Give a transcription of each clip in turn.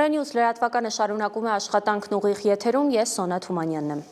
Ukrainews լրատվականը շարունակում է աշխատանքն ուղիղ եթերում, ես Սոնա Թումանյանն եմ։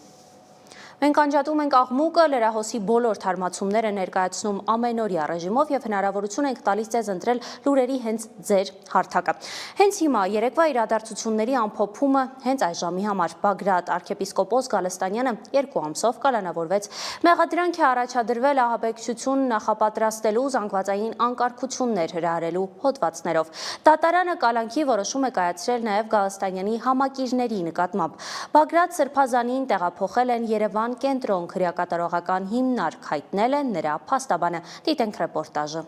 Մենք անջատում ենք աղմուկը, լրահոսի բոլոր թարմացումները ներկայացնում ամենօրյա ռեժիմով և հնարավորություն ենք տալիս ձեզ ընտրել լուրերի հենց ձեր հարթակը։ Հենց հիմա երեկվա իրադարձությունների ամփոփումը հենց այս ժամի համար Բագրատ arczepiskopos Գալստանյանը 2 ամսով կալանավորվեց։ Մեղադրանք է առաջադրվել ահաբեկչություն նախապատրաստելու, զանգվածային անկարգություններ հրահրելու հոդվածներով։ Դատարանը կալանքի որոշում է կայացրել նաև Գալստանյանի համակիրների նկատմամբ։ Բագրատ սրբազանին տեղափոխել են Երևան կենտրոն քրեակատարողական հիմնարկ հայտնել է նրա փաստաբանը։ Դիտենք ռեպորտաժը։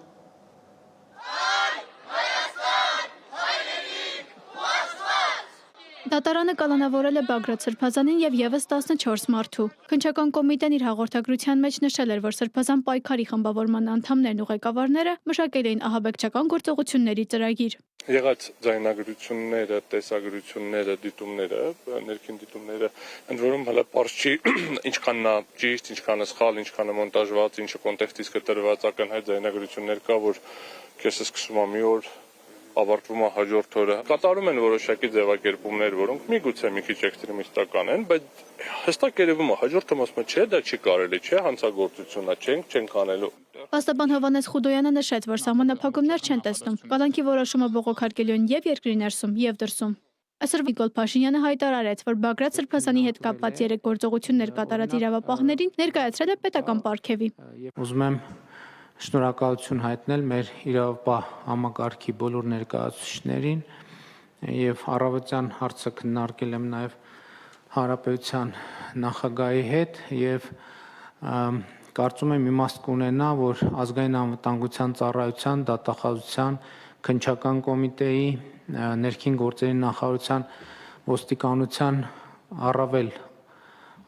Դատարանը կալանավորել է Բագրատ Սրբազանին և ևս 14 մարդու։ Քննչական կոմիտեն իր հաղորդագրության մեջ նշել էր, որ Սրբազան պայքարի խմբավորման անդամներն ու ղեկավարները մշակել էին ահաբեկչական գործողությունների ծրագիր։ Եղած ձայնագրությունները, տեսագրությունները, դիտումները, ներքին դիտումները, ընդ որում հələ պարզ չի ինչքանն է ճիշտ, ինչքանն է սխալ, ինչքանն է մոնտաժված, ինչը կոնտեքստից կտրված, ակնհայտ ձայնագրություններ կա, որ քեսը սկսում է մի օր ավարտվում է հաջորդ օրը։ Կատարում են որոշակի ձևակերպումներ, որոնք միգուցե մի քիչ էքստրեմիստական են, բայց հստակ երևում է հաջորդը ասում է, չէ, դա չի կարելի, չէ, հանցագործություն է, չենք անելու։ Պաստաբան Հովհաննես Խուդոյանը նշեց, որ սահմանափակումներ չեն տեսնում։ Կալանքի որոշումը բողոքարկելու են եւ երկրի ներսում, եւ դրսում։ Այսօր Նիկոլ Փաշինյանը հայտարարեց, որ Բագրատ Սրբազանի հետ կապված 3 գործողություններ կատարած իրավապահներին ներկայացրել է պետական պարգևի։ Ուզում եմ շնորհակալություն հայտնել մեր իրավապահ համակարգի բոլոր ներկայացուցիչներին եւ առավոտյան հարցը քննարկել եմ նաեւ Հանրապետության նախագահի հետ եւ կարծում եմ իմաստ կունենա, որ ազգային անվտանգության ծառայության, դատախազության, քննչական կոմիտեի, ներքին գործերի նախարարության, ոստիկանության առավել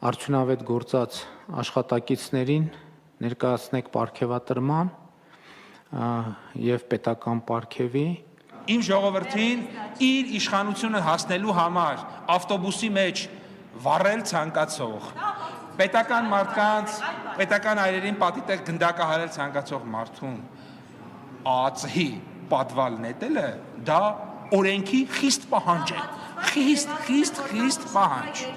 արդյունավետ գործած աշխատակիցներին ներկայացնեք պարգևատրման եւ պետական պարգևի։ Իմ ժողովրդին իր իշխանությունը հասնելու համար ավտոբուսի մեջ վառել ցանկացող, պետական մարդկանց, պետական այրերին պատի տեղ գնդակահարել ցանկացող մարդուն ԱԱՑ-ի պատվալ նետելը դա օրենքի խիստ պահանջ է։ Խիստ պահանջ։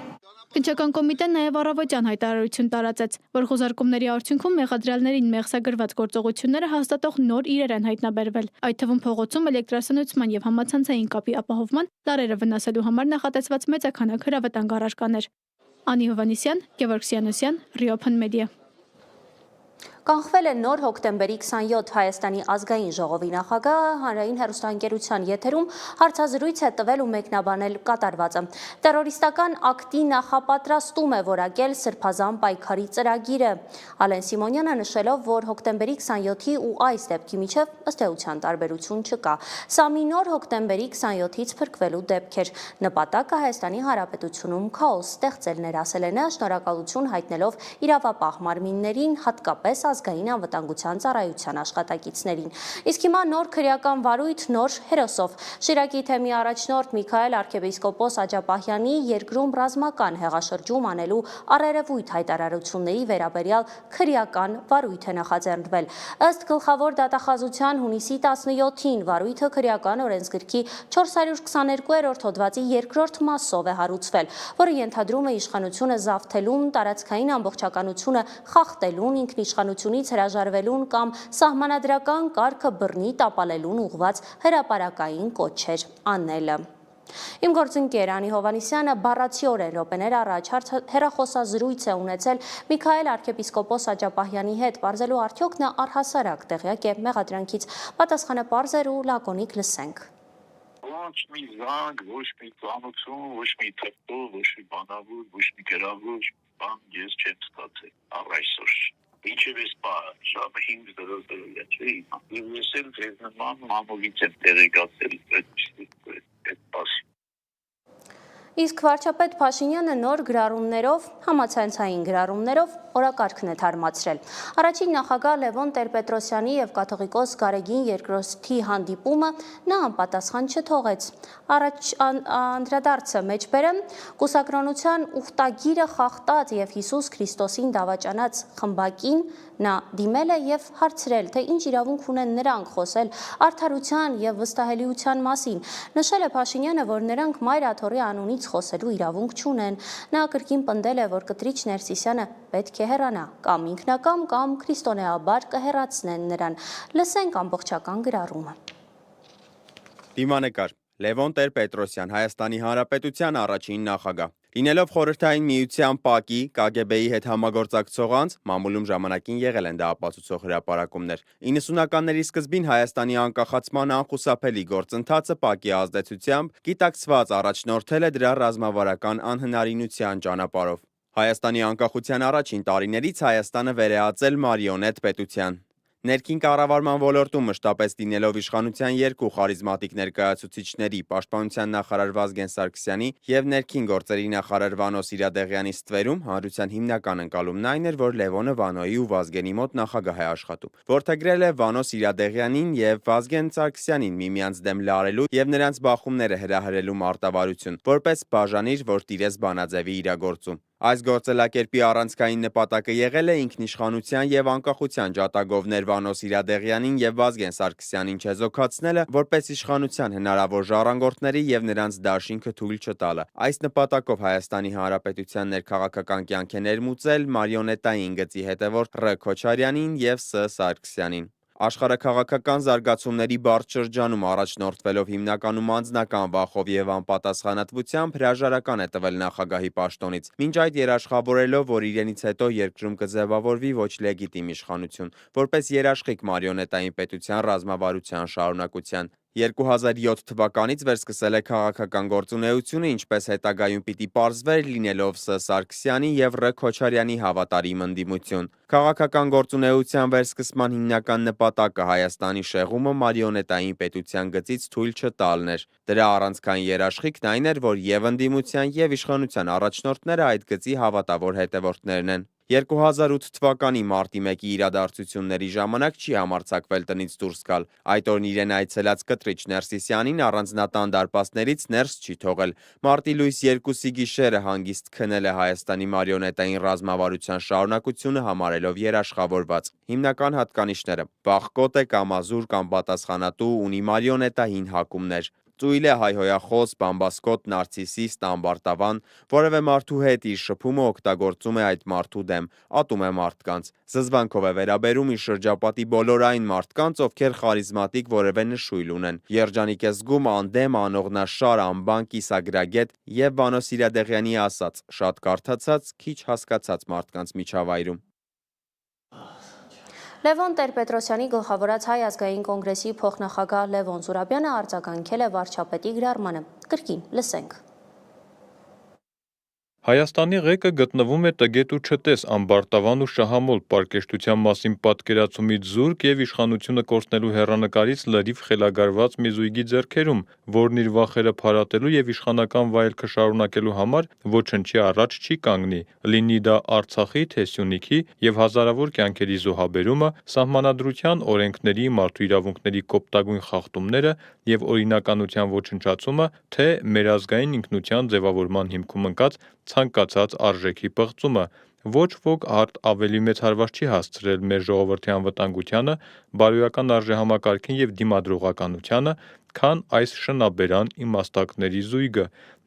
Քննչական կոմիտեն նաև առավոտյան հայտարարություն տարածեց, որ խոզարկումների արդյունքում մեղադրյալներին մեղսագրված գործողությունները հաստատող նոր իրեր են հայտնաբերվել, այդ թվում փողոցում էլեկտրասանության եւ համացանցային կապի ապահովման տարրերը վնասելու համար նախատեսված մեծաքանակ հրավետանգ առարկաներ։ Անի Հովհաննիսյան, Գևորգ Սյանոսյան, Ռիոփն մեդիա։ Կանխվել է նոր հոկտեմբերի 27 Հայաստանի ազգային ժողովի նախագահը հանրային հեռուստաընկերության եթերում հարցազրույց է տվել ու մեկնաբանել կատարվածը։ Տերորիստական ակտի նախապատրաստում է որակել Սրբազան պայքարի ծրագիրը։ Ալեն Սիմոնյանը նշելով, որ հոկտեմբերի 27-ի ու այս դեպքի միջև ըստ էության տարբերություն չկա։ Սա մի նոր հոկտեմբերի 27-ից փրկվելու դեպք էր։ Նպատակը Հայաստանի Հանրապետությունում քաոս ստեղծելն էր, ասել է նա, շնորհակալություն հայտնելով իրավապահ մարմիններին, հատկապես ազգային անվտանգության ծառայության աշխատակիցներին։ Իսկ հիմա նոր քրեական վարույթ, նոր հերոսով։ Շիրակի թեմի առաջնորդ Միքայել arczepiskopos Աջապահյանի երկրում ռազմական հեղաշրջում անելու առերևույթ հայտարարությունների վերաբերյալ քրեական վարույթ է նախաձեռնվել։ Ըստ գլխավոր դատախազության հունիսի 17-ին վարույթը քրեական օրենսգրքի 422-րդ հոդվածի երկրորդ մասով է հարուցվել, որը ենթադրում է իշխանությունը զավթելուն, տարածքային ամբողջականությունը խախտելուն, ինքնիշխանությունից հրաժարվելուն կամ սահմանադրական կարգը բռնի տապալելուն ուղղված հրապարակային կոչեր անելը։ Իմ գործընկեր Անի Հովհաննիսյանը բառացիորեն րոպեներ առաջ հեռախոսազրույց է ունեցել Միքայել arczepiskopos Աջապահյանի հետ, պարզելու արդյոք նա առհասարակ տեղյակ է մեղադրանքից։ Պատասխանը պարզ էր ու լակոնիկ, լսենք։ Ոչ մի զանգ, ոչ մի ծանոթություն, ոչ մի թղթով, ոչ մի բանավոր, ոչ մի գրավոր բան ես չեմ ստացել առ այսօր։ Ինչև ես ժամը 5:00 չէ հիմա։ Ես էլ ձեզ նման մամուլից եմ տեղեկացել այդ պասի։ Իսկ վարչապետ Փաշինյանը նոր գրառումներով, համացանցային գրառումներով օրակարգն է թարմացրել։ Առաջին նախագահ Լևոն Տեր-Պետրոսյանի եւ կաթողիկոս Գարեգին II հանդիպումը նա անպատասխան չթողեց։ Անդրադարձը մեջբերեմ կուսակրոնության ուխտագիրը խախտած եւ Հիսուս Քրիստոսին դավաճանած խմբակին Նա դիմել է եւ հարցրել, թե ինչ իրավունք ունեն նրանք խոսել արդարության եւ վստահելիության մասին։ Նշել է Փաշինյանը, որ նրանք Մայր Աթոռի անունից խոսելու իրավունք չունեն։ Նա կրկին պնդել է, որ կտրիչ Ներսիսյանը պետք է հեռանա, կամ ինքնակամ, կամ քրիստոնեաբար կհեռացնեն նրան։ Լսենք ամբողջական գրառումը։ Դիմանկար Լևոն Տեր-Պետրոսյան, Հայաստանի Հանրապետության առաջին նախագահ։ Լինելով Խորհրդային Միության ՊԱԿ-ի, ԿԳԲ-ի հետ համագործակցող անձ, մամուլում ժամանակին եղել են դա ապացուցող հրապարակումներ։ 90-ականների սկզբին Հայաստանի անկախացման անխուսափելի գործընթացը ՊԱԿ-ի ազդեցությամբ գիտակցված առաջնորդել է դրա ռազմավարական անհնարինության ճանապարհով։ Հայաստանի անկախության առաջին տարիներից Հայաստանը վերեածել մարիոնետ պետության։ Ներքին կառավարման ոլորտում մշտապես դինելով իշխանության երկու խարիզմատիկ ներկայացուցիչների, պաշտպանության նախարար Վազգեն Սարգսյանի եւ ներքին գործերի նախարար Վանո Սիրադեղյանի ստվերում, հանրության հիմնական ընկալումն այն էր, որ Լևոնը Վանոյի ու Վազգենի մոտ նախագահ է աշխատում։ Որդեգրել է Վանո Սիրադեղյանին եւ Վազգեն Սարգսյանին միմյանց դեմ լարելու եւ նրանց բախումները հրահրելու մարտավարություն, որպես բաժանիր, որ տիրես բանաձևի իրագործում։ Այս գործելակերպի առանցքային նպատակը եղել է ինքնիշխանության եւ անկախության ջատագով Վանո Սիրադեղյանին եւ Վազգեն Սարգսյանին չեզոքացնելը, որպես իշխանության հնարավոր ժառանգորդների եւ նրանց դաշինքը թույլ չտալը։ Այս նպատակով Հայաստանի Հանրապետության ներքաղաքական կյանք է ներմուծել մարիոնետային գծի հետևորդ Ռ. Քոչարյանին եւ Ս. Սարգսյանին։ Աշխարհաքաղաքական զարգացումների բարդ շրջանում առաջնորդվելով հիմնականում անձնական վախով եւ անպատասխանատվությամբ հրաժարական է տվել նախագահի պաշտոնից, մինչ այդ երաշխավորելով, որ իրենից հետո երկրում կձևավորվի ոչ լեգիտիմ իշխանություն, որպես երաշխիք մարիոնետային պետության ռազմավարության շարունակության։ 2007 թվականից վերսկսել է քաղաքական գործունեությունը, ինչպես հետագայում պիտի պարզվեր լինելով Ս. Սարգսյանի եւ Ռ. Քոչարյանի հավատարիմ ընդդիմություն։ Քաղաքական գործունեության վերսկսման հիմնական նպատակը Հայաստանի շեղումը մարիոնետային պետության գծից թույլ չտալն էր։ Դրա առանցքային երաշխիքն այն էր, որ եւ ընդդիմության եւ իշխանության առաջնորդները այդ գծի հավատավոր հետևորդներն են։ 2008 թվականի մարտի 1-ի իրադարձությունների ժամանակ չի համարձակվել տնից դուրս գալ։ Այդ օրն իրեն այցելած կտրիչ Ներսիսյանին առանձնատան դարպասներից ներս չի թողել։ Մարտի լույս 2-ի գիշերը հանգիստ քնել է Հայաստանի մարիոնետային ռազմավարության շարունակությունը համարելով երաշխավորված։ Հիմնական հատկանիշները՝ վախկոտ է, կամ ազուր, կամ պատասխանատու, ունի մարիոնետային հակումներ։ Ծույլ է, հայհոյախոս, բամբասկոտ, նարցիսիստ, ամբարտավան, որևէ մարդու հետ իր շփումը օգտագործում է այդ մարդու դեմ, ատում է մարդկանց, զզվանքով է վերաբերում իր շրջապատի բոլոր այն մարդկանց, ովքեր խարիզմատիկ որևէ նշույլ ունեն, երջանիկ է զգում անդեմ, անողնաշար, անբան, կիսագրագետ եւ Վանո Սիրադեղյանի ասած, շատ կարդացած, քիչ հասկացած մարդկանց միջավայրում։ Լևոն Տեր-Պետրոսյանի գլխավորած Հայ ազգային կոնգրեսի փոխնախագահ Լևոն Զուրաբյանը արձագանքել է վարչապետի գրառմանը։ Կրկին լսենք։ Հայաստանի ղեկը գտնվում է տգետ ու չտես ամբարտավան ու շահամոլ պարկեշտության մասին պատկերացումից զուրկ եւ իշխանությունը կորցնելու հեռանկարից լրիվ խելագարված մի զույգի ձեռքերում, որն իր վախերը փարատելու եւ իշխանական վայելքը շարունակելու համար ոչնչի առաջ չի կանգնի, լինի դա Արցախի, թե Սյունիքի եւ հազարավոր կյանքերի զոհաբերումը, սահմանադրության, օրենքների, մարդու իրավունքների կոպտագույն խախտումները եւ օրինականության ոչնչացումը, թե մեր ազգային ինքնության ձևավորման հիմքում ընկած ցանկացած արժեքի պղծումը։ Ոչ ոք արդ ավելի մեծ հարված չի հասցրել մեր ժողովրդի անվտանգությանը, բարոյական արժեհամակարգին եւ դիմադրողականությանը, քան այս շնաբերան իմաստակների զույգը։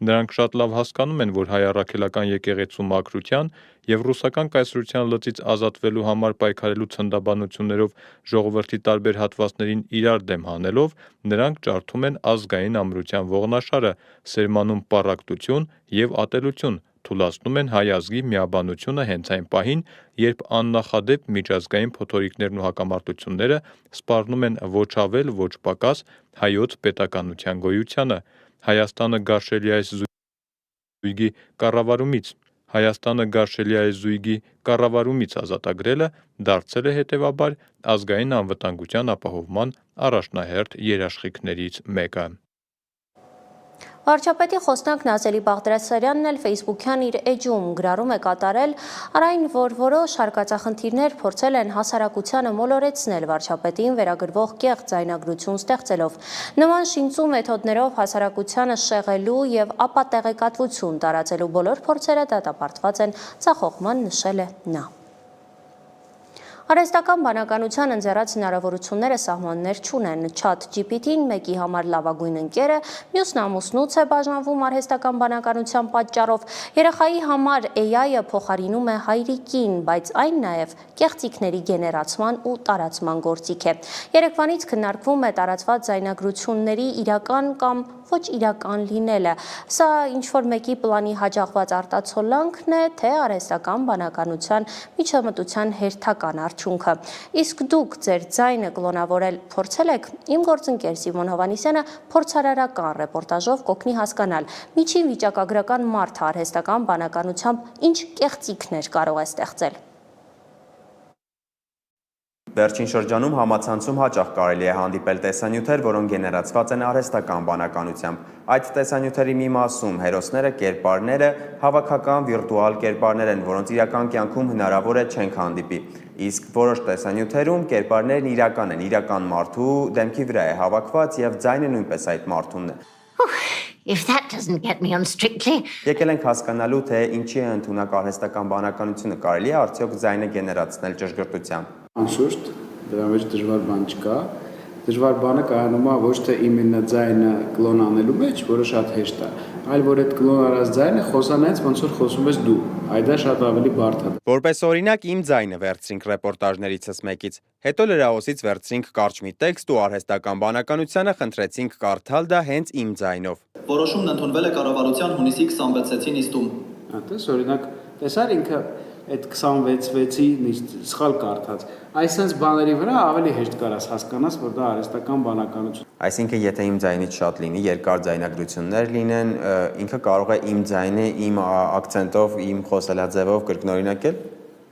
Նրանք շատ լավ հասկանում են, որ հայ առաքելական եկեղեցու մաքրության եւ ռուսական կայսրության լծից ազատվելու համար պայքարելու ցնդաբանություններով ժողովրդի տարբեր հատվածներին իրար դեմ հանելով, նրանք ջարդում են ազգային ամրության ողնաշարը, սերմանում պառակտություն եւ ատելություն, թուլացնում են հայ ազգի միաբանությունը հենց այն պահին, երբ աննախադեպ միջազգային փոթորիկներն ու հակամարտությունները սպառնում են ոչ ավել, ոչ պակաս հայոց պետականության գոյությանը։ Հայաստանը գարշելի այս զույգի կառավարումից ազատագրելը դարձել է հետևաբար ազգային անվտանգության ապահովման առաջնահերթ երաշխիքներից մեկը։ Վարչապետի խոսնակ Նազելի Բաղդասարյանն էլ Facebook-յան իր էջում գրառում է կատարել այն, որ որոշ արկածախնդիրներ փորձել են հասարակությանը մոլորեցնել վարչապետին վերագրվող կեղծ ձայնագրություն ստեղծելով։ Նման շինծու մեթոդներով հասարակությանը շեղելու եւ ապատեղեկատվություն տարածելու բոլոր փորձերը դատապարտված են, ցախողման նշել է նա։ Արհեստական բանականության ընձեռած հնարավորությունները սահմաններ չունեն։ ChatGPT-ն մեկի համար լավագույն ընկերը, մյուսն ամուսնուց է բաժանվում արհեստական բանականության պատճառով։ Երեխայի համար AI-ը փոխարինում է հայրիկին, բայց այն նաև կեղծիքների գեներացման ու տարածման գործիք է։ Երեկվանից քննարկվում է տարածված ձայնագրությունների իրական կամ ոչ իրական լինելը։ Սա ինչ-որ մեկի պլանի հաջողված արտացոլանքն է, թե արհեստական բանականության միջամտության հերթական արդյունքը։ Իսկ դուք ձեր ձայնը կլոնավորել փորձել եք։ Իմ գործընկեր Սիմոն Հովհաննիսյանը փորձարարական ռեպորտաժով կօգնի հասկանալ միջին վիճակագրական մարդը արհեստական բանականությամբ ինչ կեղծիքներ կարող է ստեղծել։ Վերջին շրջանում համացանցում հաճախ կարելի է հանդիպել տեսանյութեր, որոնք գեներացված են արհեստական բանականությամբ։ Այդ տեսանյութերի մի մասում հերոսները, կերպարները հավաքական վիրտուալ կերպարներ են, որոնց իրական կյանքում հնարավոր է չենք հանդիպի։ Իսկ որոշ տեսանյութերում կերպարներն իրական են, իրական մարդու դեմքի վրա է հավաքված եւ ձայնը նույնպես այդ մարդունն է։ If that doesn't get me on Strictly. Եկել ենք հասկանալու, թե ինչի է ընդունակ արհեստական բանականությունը, կարելի է արդյոք ձայնը գեներացնել ճշգրտությամբ։ Անշուշտ, դրա մեջ դժվար բան չկա։ Դժվար բանը կայանում է ոչ թե իմենը ձայնը կլոն անելու մեջ, որը շատ հեշտ է, այլ որ այդ կլոն արած ձայնը խոսանայից ոնց որ խոսում ես դու։ Այդ է շատ ավելի բարդ է։ Որպես օրինակ իմ ձայնը վերցրինք ռեպորտաժներիցս մեկից, հետո լրահոսից վերցրինք կարճ մի տեքստ ու արհեստական բանականությանը խնդրեցինք կարդալ դա հենց իմ ձայնով։ Որոշումն ընդունվել է կառավարության հունիսի 26-ի նիստում։ Այդպես օրինակ, տեսար ինքը այդ 26-ից սխալ կարդաց։ Այսինքն բաների վրա ավելի հեշտ կարաս հասկանաս, որ դա արհեստական բանականություն։ Այսինքն եթե իմ ձայնից շատ լինի, երկար ձայնագրություններ լինեն, ինքը կարող է իմ ձայնը իմ ակցենտով, իմ խոսելաձևով կրկնօրինակել։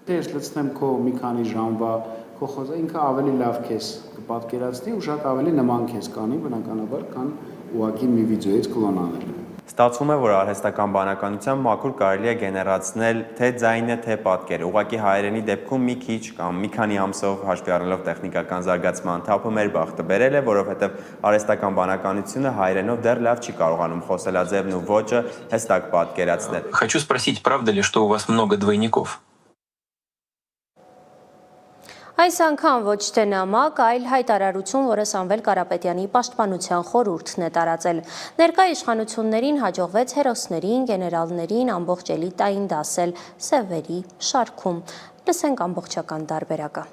Դե ես լցնեմ քո մի քանի ժամվա քո խոսքը, ինքը ավելի լավ քեզ կպատկերացնի ու շատ ավելի նման քեզ կանի, բնականաբար, քան ուղղակի մի վիդեոից կլոն անել։ Ստացվում է, որ արհեստական բանականությամբ մաքուր կարելի է գեներացնել թե ձայնը, թե պատկերը։ Ուղղակի հայերենի դեպքում մի քիչ կամ մի քանի ամսով հաշվի առնելով տեխնիկական զարգացման թափը մեր բախտը բերել է, որովհետև արհեստական բանականությունը հայերենով դեռ լավ չի կարողանում խոսելաձևն ու ոճը հստակ պատկերացնել։ Хочу спросить, правда ли, что у вас много двойников? Այս անգամ ոչ թե նամակ, այլ հայտարարություն, որը Սամվել Կարապետյանի պաշտպանության խորհուրդն է տարածել։ Ներկա իշխանություններին հաջողվեց հերոսներին, գեներալներին ամբողջ էլիտային դասել սևերի շարքում։ Լսենք ամբողջական տարբերակը։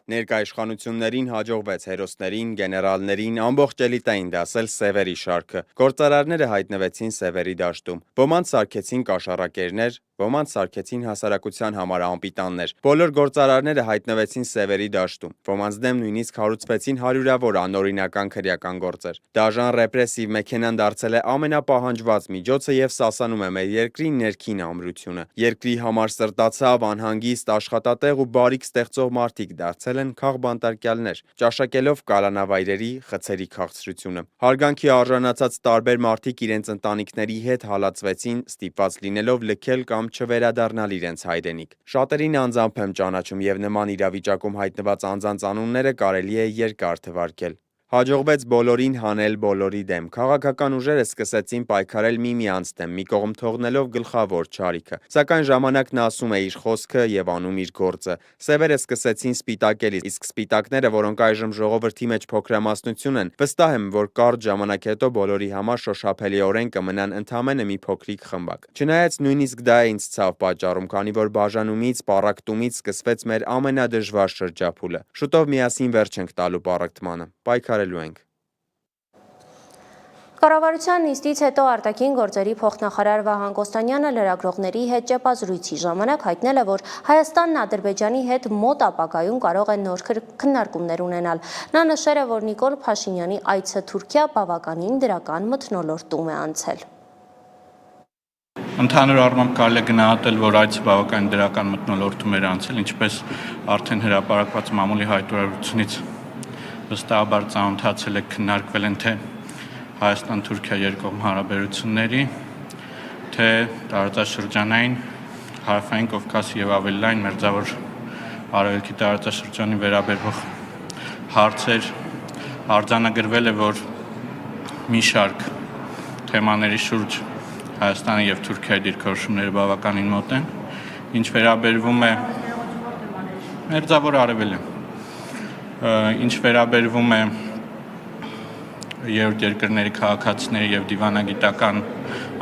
Ներկա իշխանություններին հաջողվեց հերոսներին, գեներալներին ամբողջ էլիտային դասել սևերի շարքը։ Գործարարները հայտնվեցին սևերի դաշտում։ Ոմանց սարքեցին կաշառակերներ, ոմանց սարքեցին հասարակության համար անպիտաններ։ Բոլոր գործարարները հայտնվեցին սևերի դաշտում։ Ոմանց դեմ նույնիսկ հարուցվեցին հարյուրավոր անօրինական քրեական գործեր։ Դաժան ռեպրեսիվ մեքենան դարձել է ամենապահանջված միջոցը եւ սասանում է մեր երկրի ներքին ամրությունը։ Երկրի համար սրտացավ, անհանգիստ, աշխատատեղ ու բարիք ստեղծող մարդիկ դարձել են քաղբանտարկյալներ, ճաշակելով կալանավայրերի խցերի քաղցրությունը։ Հարգանքի արժանացած տարբեր մարդիկ իրենց ընտանիքների հետ հալածվեցին, ստիպված լինելով լքել կամ չվերադառնալ իրենց հայրենիք։ Շատերին անձամբ եմ ճանաչում եւ նման իրավիճակում հայտնված անձանց անունները կարելի է երկար թվարկել։ Հաջողվեց բոլորին հանել բոլորի դեմ։ Քաղաքական ուժերը սկսեցին պայքարել միմյանց դեմ, մի կողմ թողնելով գլխավոր չարիքը։ Սակայն ժամանակն ասում է իր խոսքը եւ անում իր գործը։ Սևերը սկսեցին սպիտակել, իսկ սպիտակները, որոնք այժմ ժողովրդի մեջ փոքրամասնություն են, վստահ եմ, որ կարճ ժամանակ հետո բոլորի համար շոշափելիորեն կմնան ընդամենը մի փոքրիկ խմբակ։ Չնայած նույնիսկ դա է ինձ ցավ պատճառում, քանի որ բաժանումից, պառակտումից սկսվեց մեր ամենադժվար շրջափուլը։ Շուտով միասին վերջ ենք տալու պառակտմանը։ Պայքարելու ենք։ Կառավարության նիստից հետո արտաքին գործերի փոխնախարար Վահան Կոստանյանը լրագրողների հետ ճեպազրույցի ժամանակ հայտնել է, որ Հայաստանն Ադրբեջանի հետ մոտ ապագայում կարող է նոր քննարկումներ ունենալ։ Նա նշել է, որ Նիկոլ Փաշինյանի այցը Թուրքիա բավականին դրական մթնոլորտում է անցել։ Ընդհանուր առմամբ կարելի է գնահատել, որ այցը բավականին դրական մթնոլորտում էր անցել, ինչպես արդեն հրապարակված մամուլի հայտարարությունից վստահաբար ծանոթացել եք, քննարկվել են թե Հայաստան-Թուրքիա երկկողմ հարաբերությունների, թե տարածաշրջանային Հարավային Կովկասի եւ ավելի լայն մերձավոր Արևելքի տարածաշրջանի վերաբերող հարցեր արձանագրվել է, որ մի շարք թեմաների շուրջ Հայաստանի եւ Թուրքիայի դիրքորոշումները բավականին մոտ են, ինչ վերաբերվում է Մերձավոր Արևելյան։ Ինչ վերաբերվում է երրորդ երկրների քաղաքացիների եւ դիվանագիտական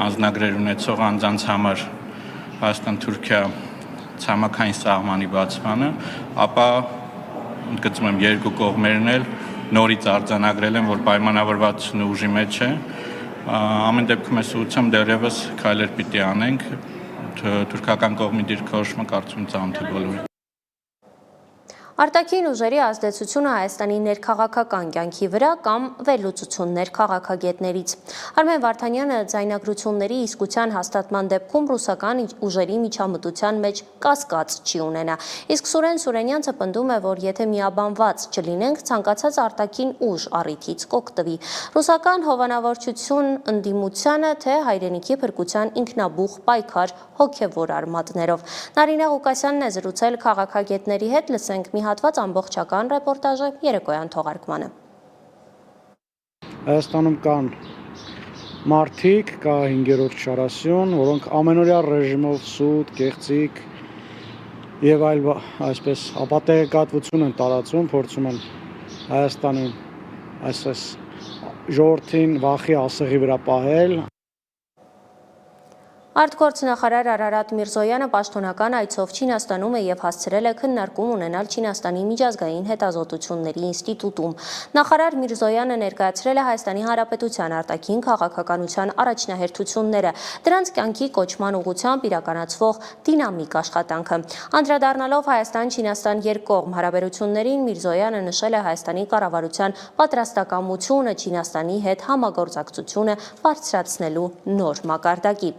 անձնագրեր ունեցող անձանց համար Հայաստան-Թուրքիա ցամաքային սահմանի բացմանը, ապա ընդգծում եմ երկու կողմերն էլ նորից արձանագրել են, որ պայմանավորվածությունը ուժի մեջ է։ Ամեն դեպքում ես ուղղությամբ դեռևս քայլեր պիտի անենք, թուրքական կողմի դիրքորոշումը կարծում եմ ծանոթ է բոլորին։ Արտաքին ուժերի ազդեցությունը Հայաստանի ներքաղաքական կյանքի վրա կամ վերլուծություններ քաղաքագետներից։ Արմեն Վարդանյանը ձայնագրությունների իսկության հաստատման դեպքում ռուսական ուժերի միջամտության մեջ կասկած չի ունենա։ Իսկ Սուրեն Սուրենյանցը պնդում է, որ եթե միաբանված չլինենք, ցանկացած արտաքին ուժ առիթից կօգտվի։ Ռուսական հովանավորչություն ընդդիմությանը, թե հայրենիքի փրկության ինքնաբուխ պայքար հոգևոր արմատներով։ Նարինե Ղուկասյանն է զրուցել քաղաքագետների հետ, լսենք մի հատված ամբողջական ռեպորտաժը երեկոյան թողարկմանը։ Հայաստանում կան մարդիկ, կա 5-րդ շարասյուն, որոնք ամենօրյա ռեժիմով սուտ, կեղծիք եւ այլ այսպես ապատեղեկատվություն են տարածում, փորձում են Հայաստանին այսպես ժողովրդին վախի ասեղի վրա պահել։ Արտգործնախարար Արարատ Միրզոյանը պաշտոնական այցով Չինաստանում է եւ հասցրել է քննարկում ունենալ Չինաստանի միջազգային հետազոտությունների ինստիտուտում։ Նախարար Միրզոյանը ներկայացրել է Հայաստանի Հանրապետության արտաքին քաղաքականության առաջնահերթությունները, դրանց կյանքի կոչման ուղղությամբ իրականացվող դինամիկ աշխատանքը։ Անդրադառնալով Հայաստան-Չինաստան երկկողմ հարաբերություններին, Միրզոյանը նշել է Հայաստանի կառավարության պատրաստակամությունը Չինաստանի հետ համագործակցությունը բարձրացնելու նոր մակարդակի։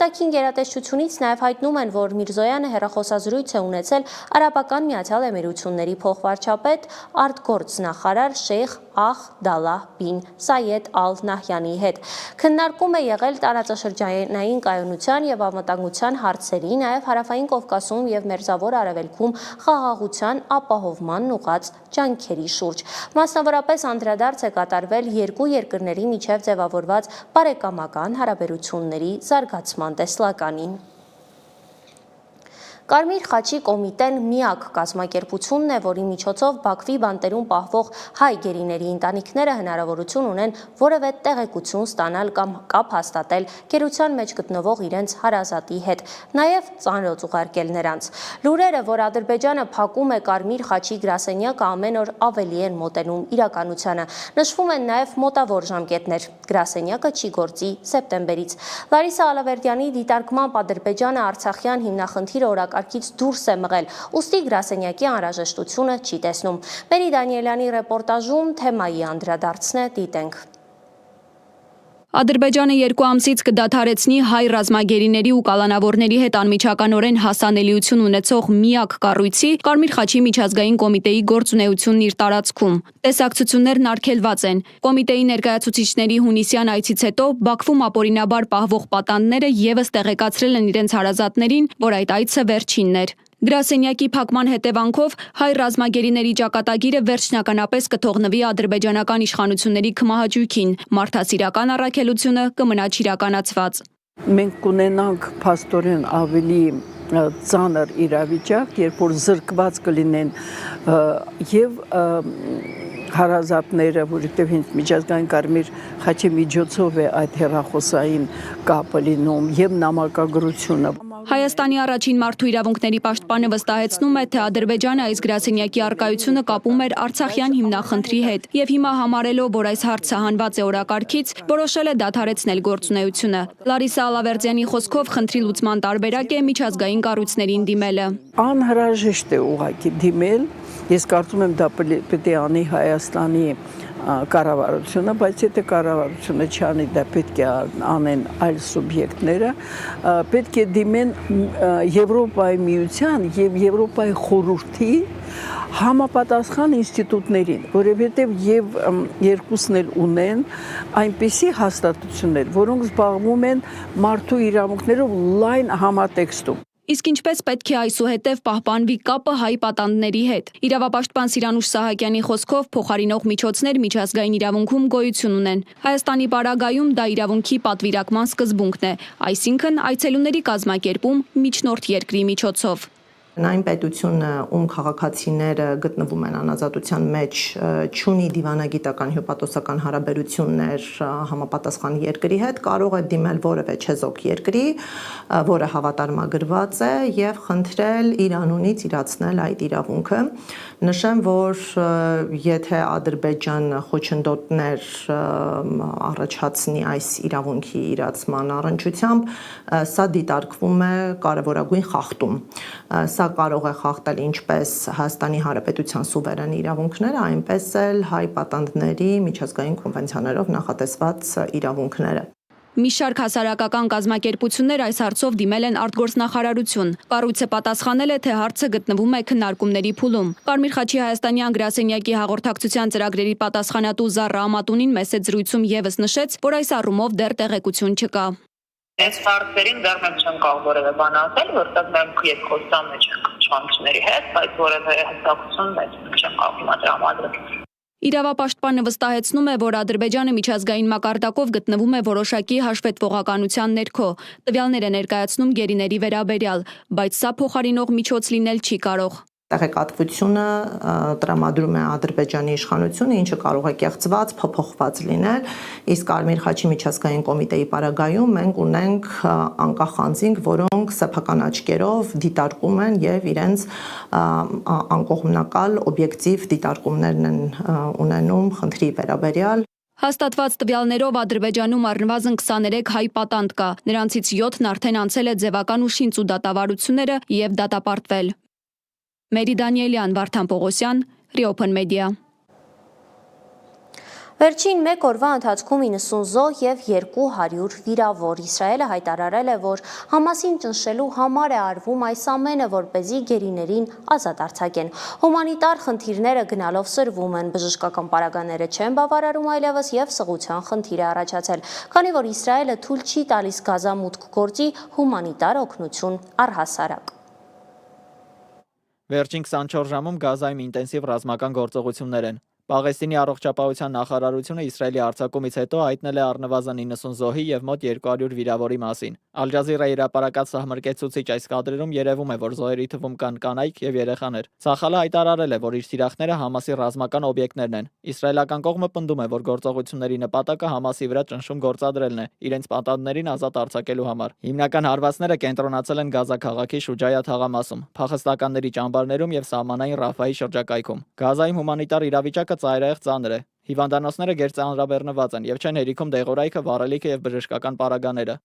Արտաքին գերատեսչությունից նաև հայտնում են, որ Միրզոյանը հեռախոսազրույց է ունեցել Արաբական Միացյալ Էմիրությունների փոխվարչապետ արտգործնախարար Շեյխ Ահ-Դալլահ բին Սայեդ Ալ-Նահյանի հետ։ Քննարկում է եղել տարածաշրջանային կայունության եւ անվտանգության հարցերի, նաև Հարավային Կովկասում եւ Մերձավոր Արևելքում խաղաղության ապահովման ուղղված ջանքերի շուրջ։ Մասնավորապես անդրադարձ է կատարվել երկու երկրների միջև ձևավորված բարեկամական հարաբերությունների զարգացման տեսլականին։ Կարմիր խաչի կոմիտեն միակ կազմակերպությունն է, որի միջոցով Բաքվի բանտերում պահվող հայ գերիների ընտանիքները հնարավորություն ունեն որևէ տեղեկություն ստանալ կամ կապ հաստատել գերության մեջ գտնվող իրենց հարազատի հետ, նաև ծանոթ ուղարկել նրանց։ Լուրերը, որ Ադրբեջանը փակում է Կարմիր խաչի գրասենյակը, ամեն օր ավելի են մոտենում իրականությանը։ Նշվում են նաև մոտավոր ժամկետներ։ Գրասենյակը չի գործի սեպտեմբերից։ Լարիսա Ալավերդյանի դիտարկմամբ Ադրբեջանը Արցախյան հիմնախնդիրը օրակարգից դուրս է մղել, ուստի գրասենյակի անհրաժեշտությունը չի տեսնում։ Մերի Դանիելյանի ռեպորտաժում թեմայի անդրադարձն է, դիտենք։ Ադրբեջանը 2 ամսից կդադարեցնի հայ ռազմագերիների ու կալանավորների հետ անմիջականորեն հասանելիություն ունեցող միակ կառույցի Կարմիր խաչի միջազգային կոմիտեի գործունեությունն իր տարածքում։ Տեսակցություններն արգելված են։ Կոմիտեի ներկայացուցիչների հունիսյան այցից հետո Բաքվում ապօրինաբար պահվող պատանդները եւս տեղեկացրել են իրենց հարազատներին, որ այդ այցը վերջինն էր։ Գրասենյակի փակման հետևանքով հայ ռազմագերիների ճակատագիրը վերջնականապես կթողնվի ադրբեջանական իշխանությունների քմահաճույքին, մարդասիրական առաքելությունը կմնա չիրականացված։ Մենք կունենանք փաստորեն ավելի ծանր իրավիճակ, երբ որ զրկված կլինեն եւ հարազատները, որովհետև հենց միջազգային Կարմիր խաչի միջոցով է այդ հեռախոսային կապը լինում եւ նամակագրությունը։ Հայաստանի առաջին մարդու իրավունքների պաշտպանը վստահեցնում է, թե Ադրբեջանը այս գրասենյակի առկայությունը կապում էր Արցախյան հիմնախնդրի հետ եւ հիմա համարելով, որ այս հարցը հանված է օրակարգից, որոշել է դադարեցնել գործունեությունը։ Լարիսա Ալավերդյանի խոսքով խնդրի լուծման տարբերակ է միջազգային կառույցներին դիմելը։ Անհրաժեշտ է ուղղակի դիմել, ես կարծում եմ դա պետք է անի Հայաստանի կառավարությունը, բայց եթե կառավարությունը չանի, դա պետք է անեն այլ սուբյեկտները, պետք է դիմեն Եվրոպայի միության եւ Եվրոպայի խորհրդի համապատասխան ինստիտուտներին, որովհետև եւ երկուսն էլ ունեն այնպիսի հաստատություններ, որոնք զբաղվում են մարդու իրավունքներով լայն համատեքստում։ Իսկ ինչպես պետք է այսուհետև պահպանվի կապը հայ պատանդների հետ։ Իրավապաշտպան Սիրանուշ Սահակյանի խոսքով փոխարինող միջոցներ միջազգային իրավունքում գոյություն ունեն։ Հայաստանի պարագայում դա իրավունքի պատվիրակման սկզբունքն է, այսինքն այցելուների կազմակերպում միջնորդ երկրի միջոցով։ Այն պետությունը, ում քաղաքացիները գտնվում են անազատության մեջ, չունի դիվանագիտական հյուպատոսական հարաբերություններ համապատասխան երկրի հետ, կարող է դիմել որևէ չեզոք երկրի, որը հավատարմագրված է, եւ խնդրել իր անունից իրացնել այդ իրավունքը։ Նշեմ, որ եթե Ադրբեջանը խոչընդոտներ առաջացնի այս իրավունքի իրացման առնչությամբ, սա դիտարկվում է կարևորագույն խախտում։ Սա կարող է խախտել ինչպես Հայաստանի Հանրապետության սուվերեն իրավունքները, այնպես էլ հայ պատանդների միջազգային կոնվենցիաներով նախատեսված իրավունքները։ Մի շարք հասարակական կազմակերպություններ այս հարցով դիմել են արտգործնախարարություն։ Կառույցը պատասխանել է, թե հարցը գտնվում է քննարկումների փուլում։ Կարմիր խաչի Հայաստանյան գրասենյակի հաղորդակցության ծրագրերի պատասխանատու Զառա Ամատունին մեծ զրույցում եւս նշեց, որ այս առումով դեռ տեղեկություն չկա։ Այս ֆактերին դեռ մենք չենք կարող որևէ բան ասել, որտեղ մենք երկխոսության մեջ ենք չանքների հետ, բայց որևէ հստակություն մենք չենք կարող հիմա տրամադրել։ Իրավապաշտպանը վստահեցնում է, որ Ադրբեջանը միջազգային մակարդակով գտնվում է որոշակի հաշվետվողականության ներքո։ Տվյալներ է ներկայացնում գերիների վերաբերյալ, բայց սա փոխարինող միջոց լինել չի կարող։ Տեղեկատվությունը տրամադրում է Ադրբեջանի իշխանությունը, ինչը կարող է կեղծված, փոփոխված լինել, իսկ Կարմիր խաչի միջազգային կոմիտեի պարագայում մենք ունենք անկախ անձինք, որոնք սեփական աչքերով դիտարկում են եւ իրենց անկողմնակալ օբյեկտիվ դիտարկումներն են ունենում խնդրի վերաբերյալ։ Հաստատված տվյալներով Ադրբեջանում առնվազն 23 հայ պատանդ կա, նրանցից 7-ն արդեն անցել է ձևական ու շինծու դատավարությունները եւ դատապարտվել։ Մերի Դանիելյան, Վարդան Պողոսյան, Reopen Media։ Վերջին մեկ օրվա ընթացքում 90 զոհ եւ 200 վիրավոր։ Իսրայելը հայտարարել է, որ Համասին ճնշելու համար է արվում այս ամենը, որպեսզի գերիներին ազատ արձակեն։ Հումանիտար խնդիրները գնալով սրվում են, բժշկական պարագաները չեն բավարարում այլևս եւ սղության խնդիր է առաջացել, քանի որ Իսրայելը թույլ չի տալիս Գազա մուտք գործի հումանիտար օգնություն առհասարակ։ Վերջին 24 ժամում Գազայում ինտենսիվ ռազմական գործողություններ են։ Պաղեստինի առողջապահության նախարարությունը Իսրայելի արձակումից հետո հայտնել է առնվազն 90 զոհի եւ մոտ 200 վիրավորի մասին։ Ալ Ջազիրայի հրապարակած սահմռկեցուցիչ այս կադրերում երևում է, որ զոհերի թվում կան կանայք եւ երեխաներ։ Ցախալը հայտարարել է, որ իր թիրախները Համասի ռազմական օբյեկտներն են։ Իսրայելական կողմը պնդում է, որ գործողությունների նպատակը Համասի վրա ճնշում գործադրելն է, իրենց պատանդներին ազատ արձակելու համար։ Հիմնական հարվածները կենտրոնացել են Գազա քաղաքի Շուջայա թաղամասում, փախստականների ճամբարներում եւ սահմանային Ռաֆայի շրջակայքում։ Գազայում հումանիտար իրավիճակը ծայրահեղ ծանր է։ Հիվանդանոցները գերծանրաբեռնված են եւ չեն հերիքում դեղորայքը, վառելիքը եւ բժշկական պարագաները։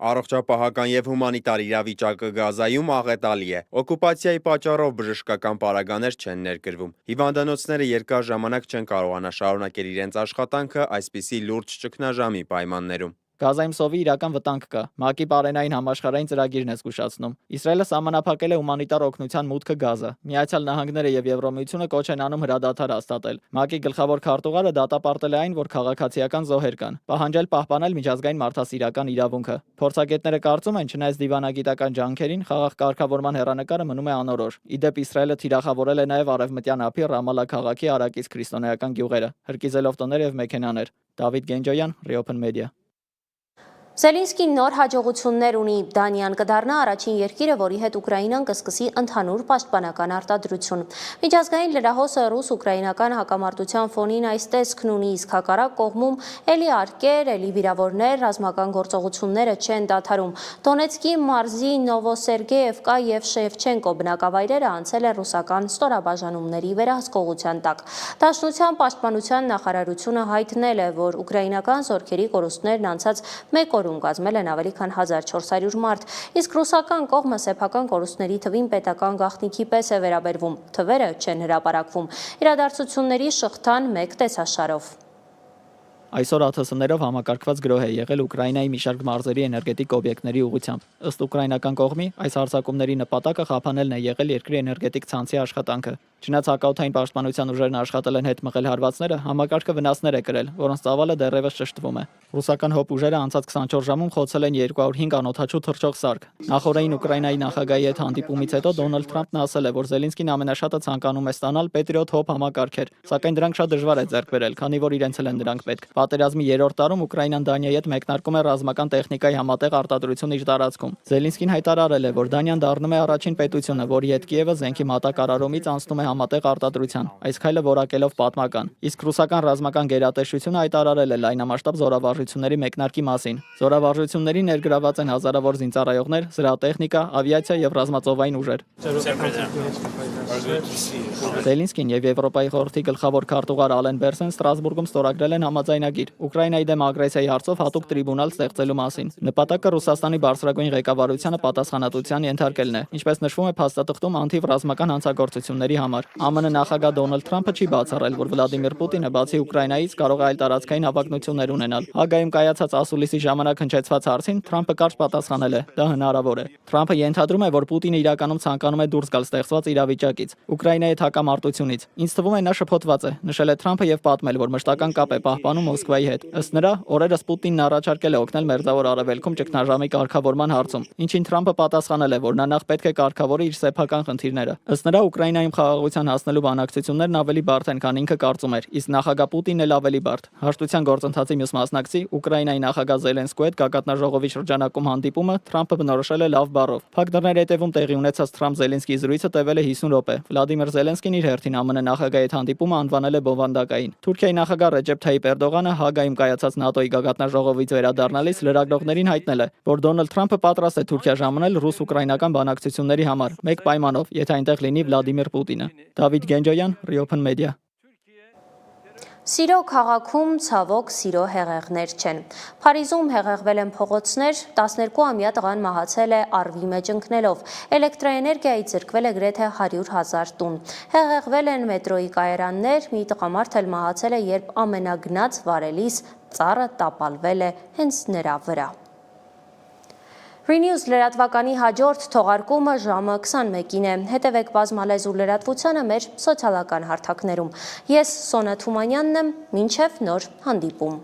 Առողջապահական եւ հումանիտար իրավիճակը Գազայում աղետալի է։ Օկուպացիայի պատճառով բժշկական պարագաներ չեն ներկրվում։ Հիվանդանոցները երկար ժամանակ չեն կարողանա շարունակել իրենց աշխատանքը այսպիսի լուրջ ճգնաժամի պայմաններում։ Գազայում սովի իրական վտանգ կա։ ՄԱԿ-ի բարենային համաշխարհային ծրագիրն է զգուշացնում։ Իսրայելը սահմանափակել է հումանիտար օգնության մուտքը Գազա։ Միացյալ Նահանգները եւ Եվրոմիությունը կոչ են անում հրադադար հաստատել։ ՄԱԿ-ի գլխավոր քարտուղարը դատապարտել է այն, որ քաղաքացիական զոհեր կան, պահանջել պահպանել միջազգային մարդասիրական իրավունքը։ Փորձագետները կարծում են, չնայած դիվանագիտական ջանքերին, խաղաղ կարգավորման հեռանկարը մնում է անորոշ։ Իդեպ Իսրայելը թիրախավորել է նաեւ արևմտյան ափի Ռամալա քաղաքի արակից քրիստոնեական գյուղերը, հրկիզելով տներ եւ մեքենաներ։ Դավիթ Գենջոյան, Reopen Media։ Զելինսկին նոր հաջողություններ ունի։ Դանիան կդառնա առաջին երկիրը, որի հետ Ուկրաինան կսկսի ընդհանուր պաշտպանական արտադրություն։ Միջազգային լրահոսը ռուս-ուկրաինական հակամարտության ֆոնին այս տեսքն ունի, իսկ հակառակ կողմում էլի արկեր, էլի վիրավորներ, ռազմական գործողությունները չեն դադարում։ Դոնեցկի մարզի Նովոսերգեևկա եւ Շևչենկո բնակավայրերը անցել են ռուսական ստորաբաժանումների վերահսկողության տակ։ Դաշնության պաշտպանության նախարարությունը հայտնել է, որ ուկրաինական զորքերի կորուստներն անցած մեկ կազմել են ավելի քան 1400 մարդ, իսկ ռուսական կողմը սեփական կորուստների թվին պետական գաղտնիքի պես է վերաբերվում, թվերը չեն հրապարակվում, իրադարձությունների շղթան մեկ տեսաշարով։ Այսօր ԱԹՍ-ներով համակարգված գրոհ է եղել Ուկրաինայի մի շարք մարզերի էներգետիկ օբյեկտների ուղղությամբ։ Ըստ ուկրաինական կողմի, այս հարձակումների նպատակը խափանելն է եղել երկրի էներգետիկ ցանցի աշխատանքը։ Չնայած հակաօդային պաշտպանության ուժերն աշխատել են հետ մղել հարվածները, համակարգը վնասներ է կրել, որոնց ծավալը դեռևս ճշտվում է։ Ռուսական հոբ ուժերը անցած 24 ժամում խոցել են 205 անօդաչու թռչող սարք։ Նախորդին Ուկրաինայի նախագահի հետ հանդիպումից հետո Դոնալդ Թրամփն ասել է, որ Զելինսկին ամենաշատը ցանկանում է ստանալ Patriot հոբ համակարգեր, սակայն դրանք շատ դժվար է ձեռք բերել, քանի որ իրենց էլ են դրանք պետք։ Պատերազմի 3-րդ տարում Ուկրաինան Դանիայի հետ մեկնարկում է ռազմական տեխնիկայի համատեղ արտադրություն իր տարածքում։ Զելինսկին հայտարարել է, որ Դանիան դառնում է առաջին պետությունը, որի հետ Կիևը զենքի մատակարարումից անցնում է համատեղ արտադրության, այս քայլը որակելով պատմական։ Իսկ ռուսական ռազմական գերատեսչությունը հայտարարել է լայնամասշտաբ զորավարժությունների մեկնարկի մասին։ Զորավարժությունների ներգրաված են հազարավոր զինծառայողներ, զրահտեխնիկա, ավիացիա եւ ռազմածովային ուժեր։ Զելինսկին եւ Եվրոպայի խորհրդի գլխավոր քարտուղար Ալեն Բերսեն Ստրասբուրգում ստորագրել են համաձայնագիր Ուկրաինայի դեմ ագրեսիայի հարցով հատուկ տրիբունալ ստեղծելու մասին։ Նպատակը Ռուսաստանի բարձրագույն ղեկավարությանը պատասխանատվության ենթարկելն է, ինչպես նշվում է փաստաթղթում անթիվ ռազմական հանցագործությունների համար։ ԱՄՆ նախագահ Դոնալդ Թրամփը չի բացառել, որ Վլադիմիր Պուտինը բացի Ուկրաինայից կարող է այլ տարածքային հավակնություններ ունենալ։ Հագայում կայացած ասուլիսի ժամանակ հնչեցված հարցին Թրամփը կարճ պատասխանել է. դա հնարավոր է։ Թրամփը ենթադրում է, որ Պուտինը իրականում ցանկանում է դուրս գալ ստեղծված իրավիճակից, Ուկրաինայի հետ հակամարտությունից։ Ինձ թվում է նա շփոթված է, նշել է Թրամփը եւ պատմել, որ մշտական կապ է պահպանում Մոսկվայի հետ։ Ըստ նրա, օրերս Պուտինն առաջարկել է օգնել Մերձավոր Արևելքում ճգնաժամի կարգավորման հարցում, ինչին Թրամփը պատասխանել է, որ նա նախ պետք է կարգավորի իր սեփական խնդիրները։ Ըստ նրա, Ուկրաինայում խաղաղության հասնելու բանակցություններն ավելի բարդ են, քան ինքը կարծում էր, իսկ նախագահ Պուտինն էլ ավելի բարդ։ Հաշտության գործընթացի մյուս մասնակցի Ուկրաինայի նախագահ Զելենսկու հետ գագաթնաժողովի շրջանակում հանդիպումը Թրամփը բնորոշել է լավ բառով։ Փակ դռների հետևում տեղի ունեցած Թրամփ-Զելենսկի զրույցը տևել է 50 րոպե։ Վլադիմիր Զելենսկին իր հերթին ԱՄՆ նախագահի հետ հանդիպումը անվանել է բովանդակային։ Թուրքիայի նախագահ Ռեջեփ Թայիպ Էրդողանը Հագայում կայացած ՆԱՏՕ-ի գագաթնաժողովից վերադառնալիս լրագրողներին հայտնել է, որ Դոնալդ Թրամփը պատրաստ է Թուրքիա ժամանել ռուս-ուկրաինական բանակցությունների համար, մեկ պայմանով, եթե այնտեղ լինի Վլադիմիր Պուտինը։ Դավիթ Գենջոյան, Reopen Media։ Սիրո քաղաքում ցավոք սիրո հեղեղներ չեն։ Փարիզում հեղեղվել են փողոցներ, 12-ամյա տղան մահացել է առվի մեջ ընկնելով։ Էլեկտրաէներգիայից զրկվել է գրեթե 100,000 տուն։ Հեղեղվել են մետրոյի կայարաններ, մի տղամարդ էլ մահացել է, երբ ամենագնաց վարելիս ծառը տապալվել է հենց նրա վրա։ Renews լրատվականի հաջորդ թողարկումը ժամը 21-ին է։ Հետևեք բազմալեզու լրատվությանը մեր սոցիալական հարթակներում։ Ես Սոնա Թումանյանն եմ, մինչև նոր հանդիպում։